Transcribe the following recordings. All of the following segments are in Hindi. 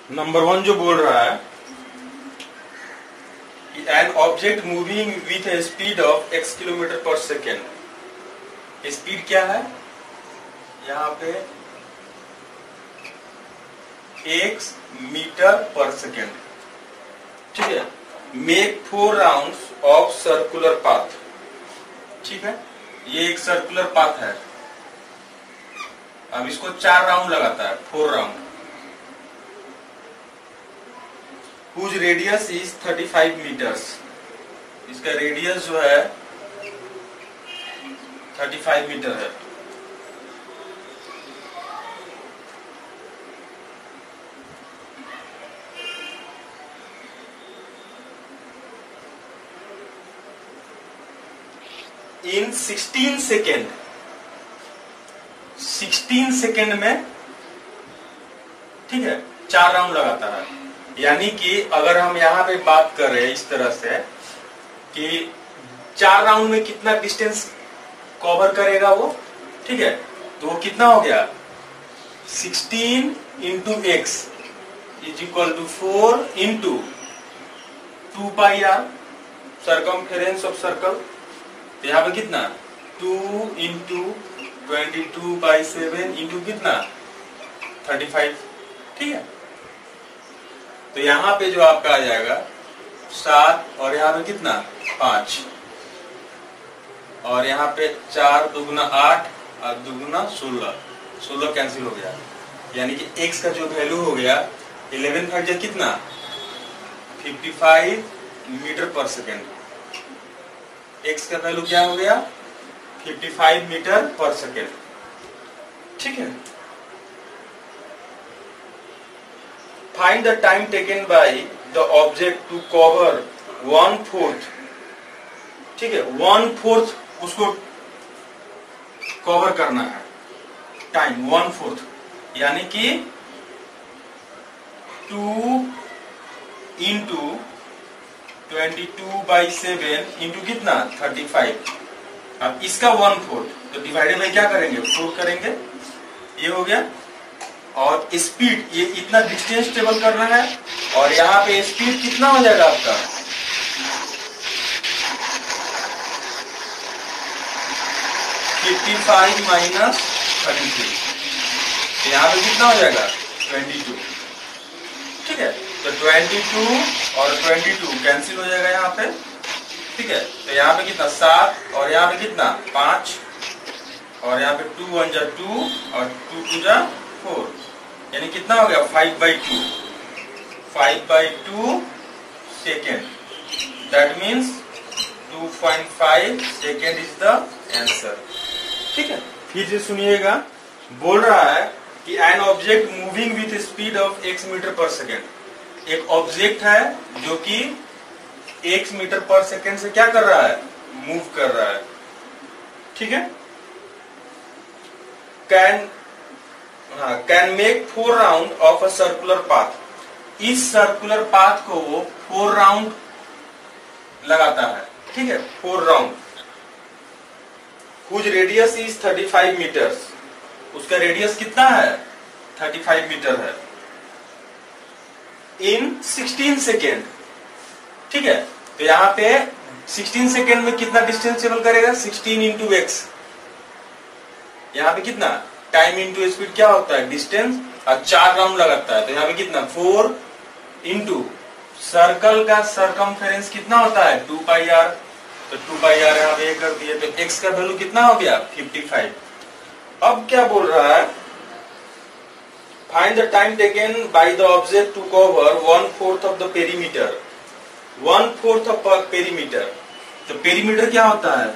नंबर 1 जो बोल रहा है कि an object moving with A speed of x kilometre पर सेकेंड। स्पीड क्या है यहाँ पे? x metre per second. ठीक है। Make 4 rounds of circular path. ठीक है, ये एक सर्कुलर पाथ है। अब इसको 4 राउंड लगाता है, 4 round. Whose radius is 35 metres. इसका रेडियस जो है 35 मीटर है। इन 16 सेकेंड, 16 सेकेंड में, ठीक है, 4 राउंड लगाता है। यानी कि अगर हम यहां पे बात कर रहे हैं इस तरह से कि 4 राउंड में कितना डिस्टेंस कवर करेगा वो, ठीक है, तो वो कितना हो गया? 16 into x is equal to 4 into 2 pi r, circumference of circle. तो यहाँ पे कितना? 2 इंटू 22/7 इंटू कितना? 35। ठीक है, तो यहाँ पे जो आपका आ जाएगा 7 और यहाँ पे कितना? 5 और यहाँ पे 4 दूगुना 8 और दूगुना 16, 16 कैंसिल हो गया। यानी कि x का जो वैल्यू हो गया 11 फैक्टर कितना? 55 मीटर पर सेकेंड। x का वैल्यू क्या हो गया? 55 मीटर पर सेकेंड। ठीक है। Find the time taken by the object to cover 1/4। ठीक है, 1/4 उसको कवर करना है, टाइम 1/4, यानी कि 2 इंटू 22/7 इंटू कितना? 35। अब इसका 1/4 तो डिवाइडेड बाई क्या करेंगे? 4 करेंगे। ये हो गया। और स्पीड, ये इतना डिस्टेंस टेबल करना है और यहाँ पे स्पीड कितना हो जाएगा आपका? -55 माइनस 33। यहाँ पे कितना हो जाएगा? 22। ठीक है, तो 22 और 22 कैंसिल हो जाएगा यहाँ पे। ठीक है, तो यहाँ पे कितना? 7 और यहाँ पे कितना? 5 और यहाँ पे 2 1 जा 2 और 2 2 जा 4, यानी कितना हो गया? 5/2, 5/2 second. That means 2.5 second is the answer. ठीक है, फिर से सुनिएगा। बोल रहा है कि an object moving with speed of x metre per second. एक ऑब्जेक्ट है जो कि x मीटर पर सेकेंड से क्या कर रहा है? मूव कर रहा है। ठीक है, can make 4 round of a circular path. इस सर्कुलर पाथ को वो 4 राउंड लगाता है। ठीक है, 4 round. Whose radius is 35 metres. उसका रेडियस कितना है? 35 मीटर है। In 16 second. ठीक है, तो यहाँ पे 16 सेकेंड में कितना डिस्टेंस ट्रेवल करेगा? 16 इंटू एक्स। यहाँ पे कितना? टाइम इंटू स्पीड क्या होता है? डिस्टेंस। और 4 राउंड लगाता है, तो यहाँ पे कितना? 4 इंटू सर्कल का सर्कमफेरेंस कितना होता है? 2 पाई आर। तो 2 पाई आर यहाँ पे कर दिए, तो एक्स का वैल्यू कितना हो गया? 55। अब क्या बोल रहा है? Find the time taken by the object to cover 1/4 of the perimeter. 1/4 of perimeter. तो पेरीमीटर क्या होता है?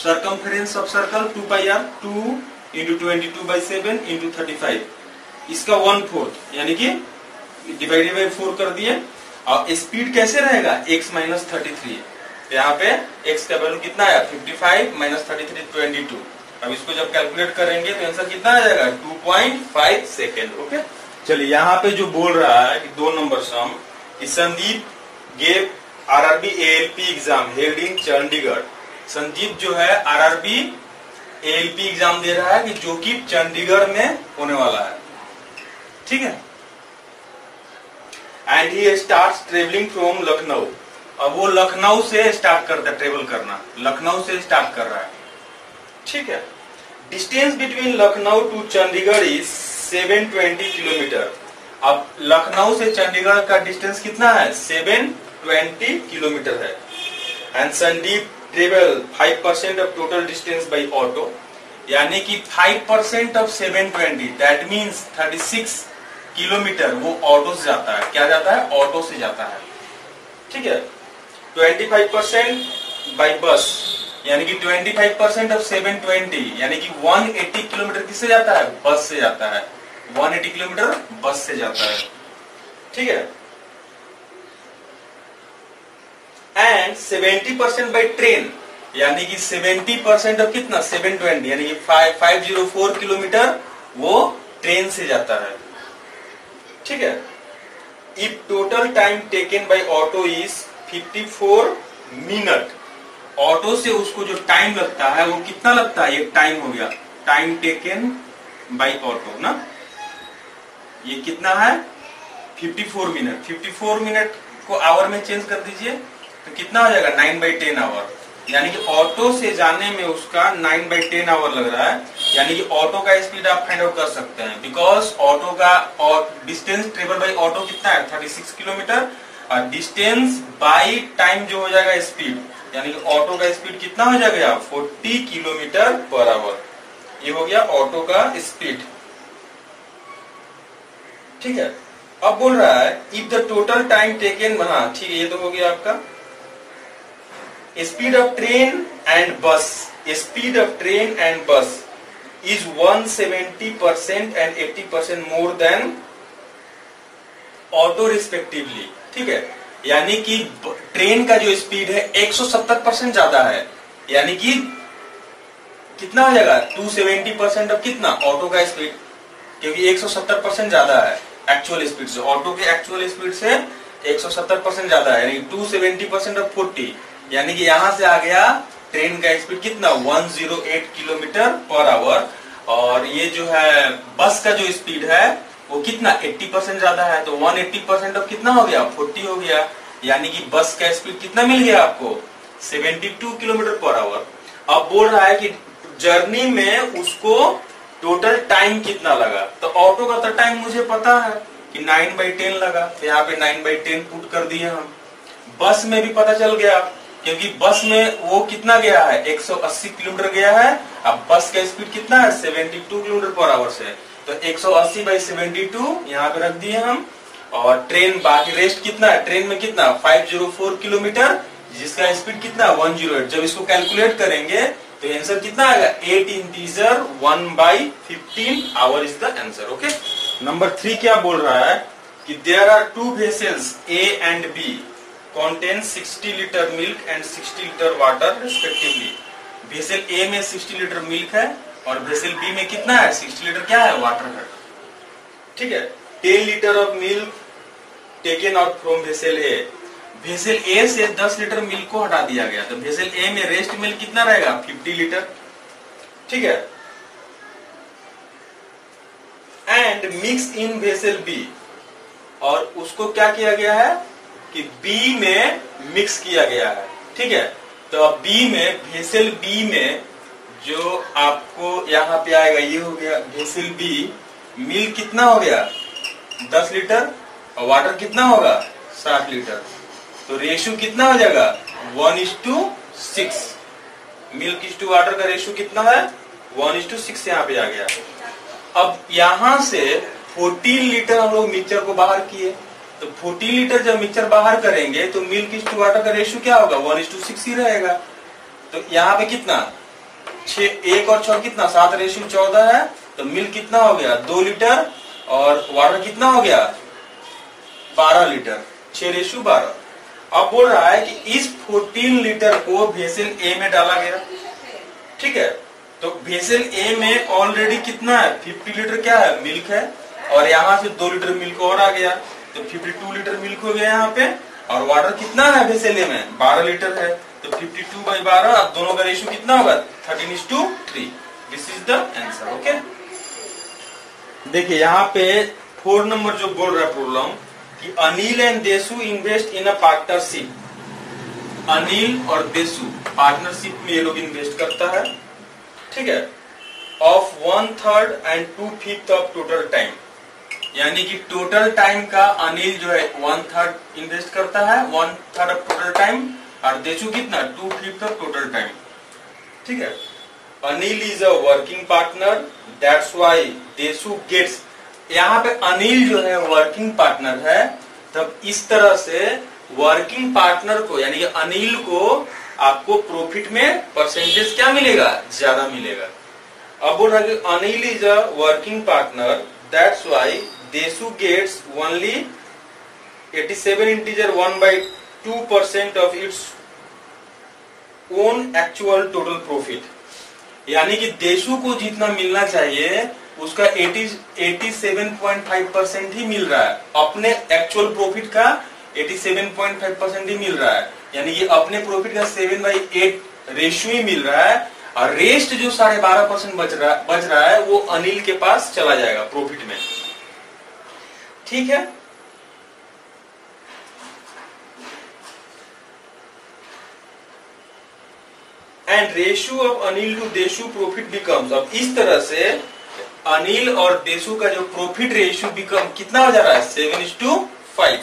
Circumference of circle 2 pi r, 2 into 22/7 into 35। इसका 1/4 यानी कि डिवाइडेड बाई 4 कर दिए। और स्पीड कैसे रहेगा? x minus 33। तो यहाँ पे x का वैल्यू कितना है? 55 माइनस 33 22। अब इसको जब कैलकुलेट करेंगे तो आंसर कितना आ जाएगा? 2.5 सेकेंड। ओके, चलिए यहाँ पे जो बोल रहा है कि 2 नंबर सम कि Sandeep gave RRB ALP exam held in Chandigarh. Sandeep जो है RRB ALP एग्जाम दे रहा है कि जो कि चंडीगढ़ में होने वाला है। ठीक है, and he starts travelling from Lucknow. अब वो लखनऊ से स्टार्ट करता है ट्रेवल करना, लखनऊ से स्टार्ट कर रहा है, ठीक है। Distance between Lucknow to Chandigarh is 720 kilometre. अब लखनऊ से चंडीगढ़ का डिस्टेंस कितना है? 720 किलोमीटर है। And Sandeep travel 5% of total distance by auto, यानी कि 5% ऑफ 720 दैट मीन्स 36 किलोमीटर वो ऑटो से जाता है। क्या जाता है? ऑटो से जाता है, ठीक है। 25% बाई बस, यानी कि 25% ऑफ 720 यानी कि 180 किलोमीटर किससे जाता है? बस से जाता है। 180 किलोमीटर बस से जाता है, ठीक है। एंड 70% बाई ट्रेन, यानी कि 70% ऑफ कितना? 720 यानी कि 504 किलोमीटर वो ट्रेन से जाता है, ठीक है। If total time taken by auto is 54 minute, auto से उसको जो टाइम लगता है वो कितना लगता है? ये टाइम हो गया टाइम टेकन बाई ऑटो ना, ये कितना है? 54 मिनट। 54 मिनट को आवर में चेंज कर दीजिए तो कितना हो जाएगा? 9/10 आवर, यानी कि ऑटो से जाने में उसका 9/10 आवर लग रहा है। यानी कि ऑटो का स्पीड आप फाइंड आउट कर सकते हैं, बिकॉज ऑटो का डिस्टेंस ट्रेवल बाई ऑटो कितना है? 36 किलोमीटर, और डिस्टेंस बाई टाइम जो हो जाएगा स्पीड, यानी कि ऑटो का स्पीड कितना हो जाएगा? 40 किलोमीटर पर आवर। ये हो गया ऑटो का स्पीड, ठीक है। अब बोल रहा है if the total time taken, हाँ ठीक है, ये तो हो गया आपका स्पीड ऑफ ट्रेन एंड बस। स्पीड ऑफ ट्रेन एंड बस is 170% and 80% more than auto respectively, ठीक है। यानी कि ट्रेन का जो स्पीड है 170% ज्यादा है, यानी कि कितना हो जाएगा? 270% ऑफ कितना? ऑटो का स्पीड, क्योंकि 170% ज्यादा है एक्चुअल स्पीड से, ऑटो के एक्चुअल स्पीड से 170% ज्यादा है, यानी 270% ऑफ 40, यानी कि यहां से आ गया ट्रेन का स्पीड कितना? 108 किलोमीटर पर आवर। और ये जो है बस का जो स्पीड है वो कितना? 80% ज्यादा है, तो 180% ऑफ कितना हो गया? 40 हो गया, यानी कि बस का स्पीड कितना मिल गया आपको? 72 किलोमीटर पर आवर। अब बोल रहा है कि जर्नी में उसको टोटल टाइम कितना लगा, तो ऑटो का तो टाइम मुझे पता है कि 9/10 लगा, तो यहाँ पे 9/10 पुट कर दिए हम। बस में भी पता चल गया, क्योंकि बस में वो कितना गया है? 180 किलोमीटर गया है। अब बस का स्पीड कितना है? 72 किलोमीटर पर आवर से, तो 180/72 यहाँ पे रख दिए हम। और ट्रेन बाकी रेस्ट कितना है? ट्रेन में कितना? 504 किलोमीटर, जिसका स्पीड कितना? 108। जब इसको कैलकुलेट करेंगे तो आंसर कितना आएगा? 8 integer 1/15 hour is the answer, okay. Number 3 क्या बोल रहा है कि there are 2 vessels A and B contain 60 litre milk and 60 litre water respectively. Vessel A में 60 लीटर मिल्क है और वेसल B में कितना है? 60 लीटर क्या है? वाटर है, ठीक है। 10 litre of milk taken out from vessel A। Vessel A से 10 लीटर मिल्क को हटा दिया गया, तो वेसल A में रेस्ट मिल्क कितना रहेगा? 50 लीटर, ठीक है। And mix in vessel B, और उसको क्या किया गया है कि B में मिक्स किया गया है, ठीक है। तो अब B में, वेसल B में जो आपको यहाँ पे आएगा ये हो गया वेसल B। मिल्क कितना हो गया? 10 लीटर, और वाटर कितना होगा? 60 लीटर। तो रेशियो कितना हो जाएगा? 1:6। मिल्क इज टू वाटर का रेशियो कितना है? 1:6 यहाँ पे आ गया। अब यहाँ से 14 लीटर हम लोग मिक्सचर को बाहर किए, तो 14 लीटर जब मिक्सचर बाहर करेंगे तो मिल्क इज टू वाटर का रेशियो क्या होगा? 1:6 ही रहेगा। तो यहाँ पे कितना? 1 और 6 कितना? 7 रेशियो 14 है, तो मिल्क कितना हो गया? 2 लीटर, और वाटर कितना हो गया? 12 लीटर, 6 रेशियो 12। अब बोल रहा है कि इस 14 लीटर को वेसल ए में डाला गया, ठीक है। तो वेसल ए में ऑलरेडी कितना है? 50 लीटर क्या है? मिल्क है, और यहाँ से 2 लीटर मिल्क और आ गया, तो 52 लीटर मिल्क हो गया यहाँ पे। और वाटर कितना है वेसल ए में? 12 लीटर है, तो 52/12। अब दोनों का रेशियो कितना होगा? 13:3। This is the answer, okay. देखिए यहाँ पे 4 नंबर जो बोल रहा है प्रॉब्लम, कि अनिल एंड देशु invest in a partnership. Anil और देशु पार्टनरशिप में ये लोग इन्वेस्ट करता है, ठीक है, of 1/3 and 2/5 of total time. यानी कि टोटल टाइम का अनिल जो है 1/3 इन्वेस्ट करता है, 1/3 ऑफ टोटल टाइम, और देशु कितना 2/5 ऑफ टोटल टाइम, ठीक है। Anil is a working partner, that's why Deshu gets. यहाँ पे अनिल जो है वर्किंग पार्टनर है, तब इस तरह से वर्किंग पार्टनर को यानी कि अनिल को आपको प्रॉफिट में परसेंटेज क्या मिलेगा, ज्यादा मिलेगा। अब बोल रहा है कि Anil is a working partner, that's why Deshu gets only 87 integer 1/2% of its own actual total profit. यानी कि देशु को जितना मिलना चाहिए उसका 87.5% ही मिल रहा है, अपने एक्चुअल प्रॉफिट का 87.5% ही मिल रहा है। यानी कि अपने प्रॉफिट का 7/8 रेशियो ही मिल रहा है, और रेस्ट जो 12.5% बच रहा है वो अनिल के पास चला जाएगा प्रॉफिट में, ठीक है। And ratio of Anil to Deshu profit becomes. अब इस तरह से अनिल और देशु का जो प्रॉफिट रेशियो बिकम कितना हो जा रहा है, 7:5,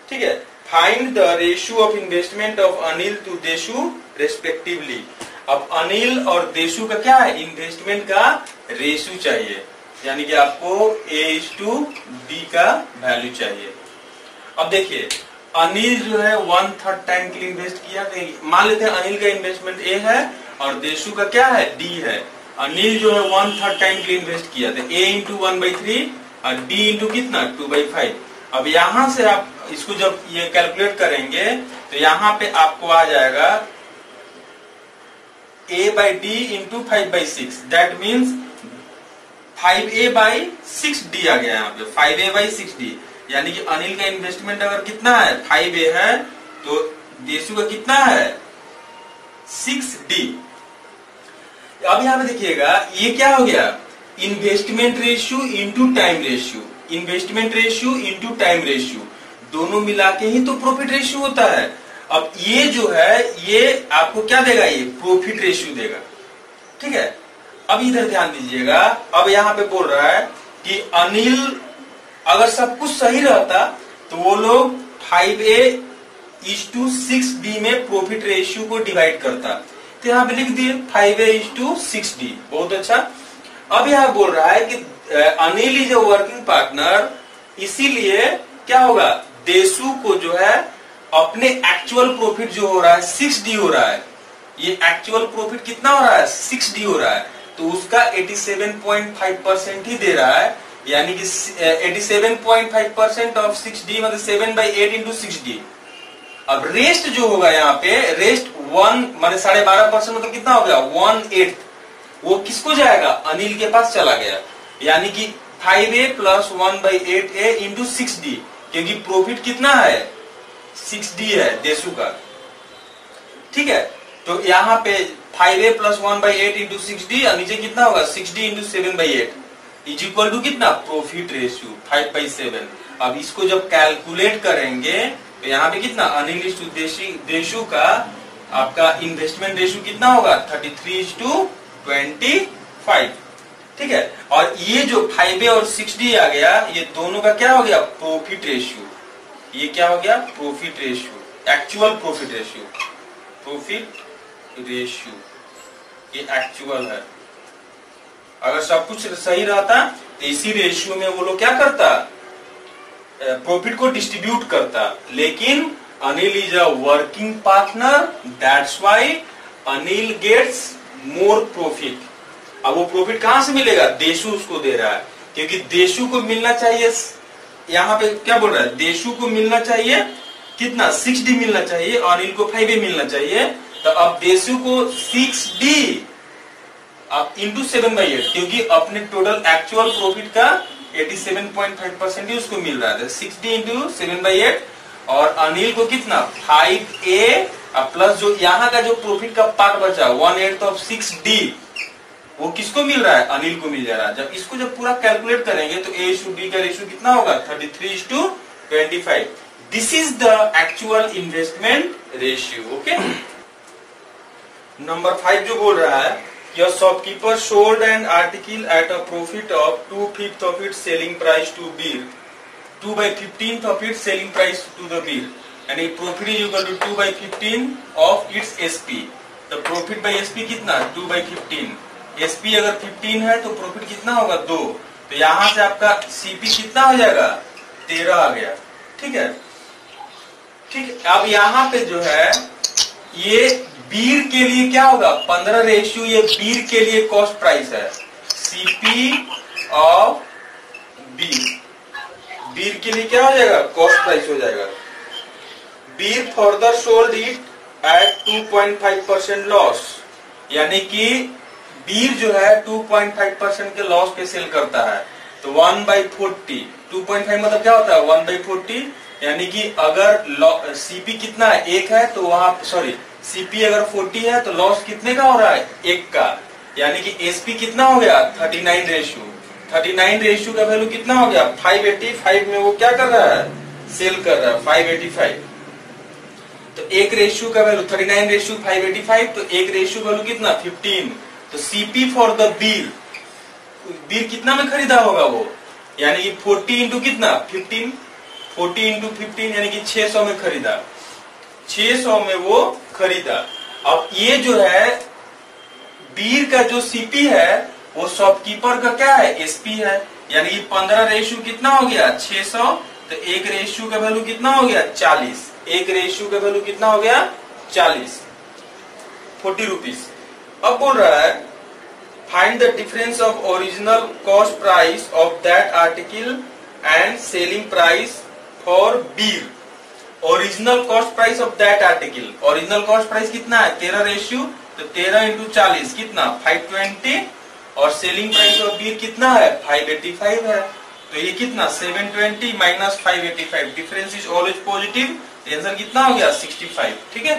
ठीक है। Find the ratio of investment of Anil to Deshu respectively. अब अनिल और देशु का क्या है, इन्वेस्टमेंट का रेशियो चाहिए, यानी कि आपको A/D का वैल्यू चाहिए। अब देखिए अनिल जो है 1/3 टाइम के लिए इन्वेस्ट किया, मान लेते हैं अनिल का इन्वेस्टमेंट A है और देशु का क्या है, D है। अनिल जो है 1/3 टाइम के लिए इन्वेस्ट किया था, A × 1/3 और D × कितना 2/5। अब यहां से आप इसको जब ये कैलकुलेट करेंगे तो यहाँ पे आपको आ जाएगा A/D × 5/6, दैट मीन्स 5A/6D आ गया यहाँ पे, 5A/6D। यानी कि अनिल का इन्वेस्टमेंट अगर कितना है 5A है, तो देशु का कितना है 6D। अब यहाँ पे देखिएगा ये क्या हो गया, investment ratio into time ratio, investment ratio into time ratio, दोनों मिला के ही तो प्रॉफिट रेशियो होता है। अब ये जो है ये आपको क्या देगा, ये प्रॉफिट रेशियो देगा, ठीक है। अब इधर ध्यान दीजिएगा, अब यहाँ पे बोल रहा है कि अनिल अगर सब कुछ सही रहता तो वो लोग 5A/6D में प्रॉफिट रेशियो को डिवाइड करता, तो यहाँ पे लिख दिए 5A/6D, बहुत अच्छा। अब यहाँ बोल रहा है कि Anil is a working partner, इसीलिए क्या होगा, देशु को जो है अपने एक्चुअल प्रॉफिट जो हो रहा है 6D हो रहा है, ये एक्चुअल प्रॉफिट कितना हो रहा है 6D हो रहा है, तो उसका 87.5% ही दे रहा है। यानी कि 87.5% ऑफ 6D मतलब 7/8 × 6D। अब रेस्ट जो होगा यहाँ पे, रेस्ट 1 मतलब 12.5% मतलब कितना हो गया 1/8, वो किसको जाएगा, अनिल के पास चला गया। यानी कि 5A + 1/8A × 6D, क्योंकि प्रॉफिट कितना है 6D है देशु का, ठीक है। तो यहाँ पे 5A + 1/8 × 6D और नीचे कितना होगा 6D × 7/8 इज इक्वल टू कितना, प्रॉफिट रेशियो 5/7। अब इसको जब कैलकुलेट करेंगे तो यहाँ पे कितना, अनिल टू देशु का आपका इन्वेस्टमेंट रेशियो कितना होगा 33:25, ठीक है। और ये जो 5A और 6D आ गया, ये दोनों का क्या हो गया, प्रॉफिट रेशियो। ये क्या हो गया, profit ratio, actual profit ratio, profit ratio ये एक्चुअल है। अगर सब कुछ सही रहता तो इसी रेशियो में वो लोग क्या करता, प्रॉफिट को डिस्ट्रीब्यूट करता। लेकिन Anil is a working partner, that's why Anil gets more profit. अब वो प्रॉफिट कहां से मिलेगा, देशु उसको दे रहा है, क्योंकि देशु को मिलना चाहिए, यहाँ पे क्या बोल रहा है, देशु को मिलना चाहिए कितना 6D मिलना चाहिए, अनिल को 5A मिलना चाहिए। तो अब देशु को 6D अब इंटू 7/8, क्योंकि अपने टोटल एक्चुअल प्रॉफिट का 87.5% ही उसको मिल रहा था, 6D × 7/8। और अनिल को कितना 5A प्लस जो यहाँ का जो प्रॉफिट का पार्ट बचा 1/8 ऑफ 6D, वो किसको मिल रहा है, अनिल को मिल जा रहा है। जब इसको जब पूरा कैलकुलेट करेंगे तो A/D का रेशियो कितना होगा 33:25। 25. This is the actual investment ratio. Okay. Number 5 जो बोल रहा है, your shopkeeper sold an article at a profit of 2/5 of its selling price to beer, 2/15 of its selling price to the beer, and profit is equal to 2/15 of its SP. तो प्रॉफिट बाई SP कितना? 2/15. SP अगर 15 है तो प्रॉफिट कितना होगा? 2. तो यहां से आपका CP कितना हो जाएगा? 13 आ गया. ठीक है. ठीक. अब यहाँ पे जो है ये बीर के लिए क्या होगा? 15 रेशियो. ये बीर के लिए कॉस्ट प्राइस है. CP of Bir. बीर के लिए क्या हो जाएगा? कॉस्ट प्राइस हो जाएगा. Bir further sold it at 2.5% loss. यानी कि बीर जो है 2.5% के लॉस पे सेल करता है. तो 1/40. 2.5 मतलब क्या होता है? 1/40. यानी कि अगर CP कितना है? 1 है तो वहां CP अगर 40 है तो लॉस कितने का हो रहा है? 1 का. यानी कि SP कितना हो गया? 39 रेशियो. 39 रेशियो का वैल्यू कितना हो गया? 585 में वो क्या कर रहा है? सेल कर रहा है 585. तो एक रेशियो का वैल्यू 39 रेशियो 585. तो एक रेशियो वैल्यू कितना? 15. तो CP फॉर द बीर, बीर कितना में खरीदा होगा वो? यानी कि 40 इंटू कितना? 15. 40 इंटू 15 यानी कि 600 में खरीदा. 600 में वो खरीदा. अब ये जो है बीर का जो CP है वो शॉपकीपर का क्या है? SP है. यानी कि 15 रेशियो कितना हो गया? 600. तो एक रेशियो का वैल्यू कितना हो गया? 40. एक रेशियो का वैल्यू कितना हो गया? 40. 40 रुपीज. अब बोल रहा है find the difference of original cost price of that article and selling price for Bir. Original cost price of that article. Original cost price कितना है? 13 रेशियो. तो 13 इंटू 40 कितना? 520. और सेलिंग प्राइस ऑफ बीर कितना है? 585 है. तो ये कितना? 720 minus 585. Difference is always positive. Answer कितना हो गया? 65. ठीक है.